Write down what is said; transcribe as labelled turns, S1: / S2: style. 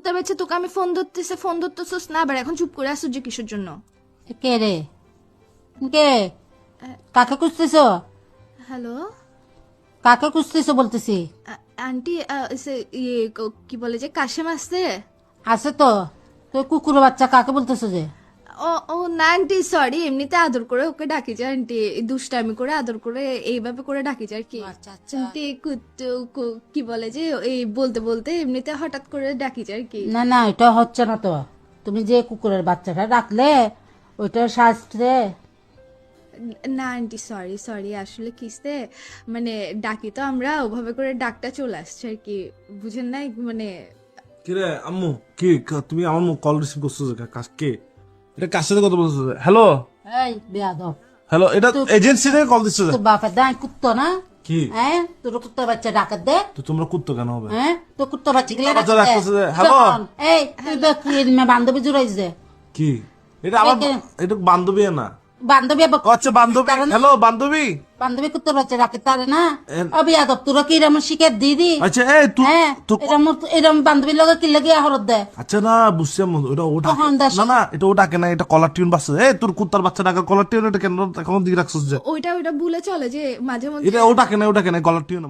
S1: কুত্তা বেচে তোকে আমি ফোন ধরতেছিস না, আবার এখন চুপ করে আসছিস যে কিসের জন্য?
S2: কে রে? কে? কাকে খুঁজতেছ?
S1: হ্যালো
S2: কাকে খুঁজতেছ বলতেছি?
S1: আন্টি, কি বলে যে কাশেম আসছে?
S2: আছে তো। তুই কুকুরের বাচ্চা কাকে বলতেছ যে?
S1: ও ও না আন্টি, সরি, এমনিতে আদর করে ওকে ডাকি যায় আন্টি, দুষ্টামি করে আদর করে এইভাবে করে ডাকি যায় আর কি।
S2: আচ্ছা, আচ্ছা।
S1: আন্টি কি বলে যে এই বলতে বলতে এমনিতে হঠাৎ করে ডাকি যায় আর কি।
S2: না না, এটা হচ্ছে না তো। তুমি যে কুকুরের বাচ্চাটা রাখলে ওইটার শাস্ত্রে
S1: না আন্টি, সরি সরি, আসলে কিসে মানে ডাকি তো আমরা ওভাবে করে ডাকটা চলে আসছে আর কি, বুঝেন নাই মানে।
S3: কিরে আম্মু, কি তুমি আমার কল রিসিভ করছো যে? কে এটা? কার সাথে কথা বলছো? হ্যালো
S2: এই বেয়াদব,
S3: হ্যালো, এটা এজেন্সি থেকে কল দিচ্ছে যে?
S2: তোর বাপের দায় কুত্তো না?
S3: কি
S2: হ্যাঁ, তোর কুত্তার বাচ্চা ডাকাত দে।
S3: তো তোমরা কুত্তো কেন হবে?
S2: হ্যাঁ, তোর কুত্তার বাচ্চা গেলে
S3: বাচ্চা রাখতেছে যে, হ্যালো?
S2: এই তুই তো কি বান্ধবী জুড়াইছ যে?
S3: কি এটা? আমার এটা বান্ধবী না।
S2: বান্ধবী আবার
S3: ও আচ্ছা, বান্ধবী। হ্যালো বান্ধবী।
S2: বান্ধবী কুত্তার বাচ্চা রাখে তারে না?
S3: এ-
S2: অবিয়াদব, তোরা কি এরম শিখে দিদি?
S3: আচ্ছা এই তুই
S2: হ্যাঁ, এরম বান্ধবীর লগে কি লাগে হরত দে?
S3: আচ্ছা না বুঝছি আম্মু, এটা ওটা
S2: কখন দাস?
S3: না না, এটা ওটাকে না, এটা কলার টিউন বাজছে। এই তোর কুত্তার বাচ্চা ডাকা কলার টিউন, এটা কেন এখন দিকে রাখছিস যে?
S1: ওইটা ভুলে চলে যে মাঝে মধ্যে
S3: এটা ওটাকে না, ওটাকে না, কলার টিউন।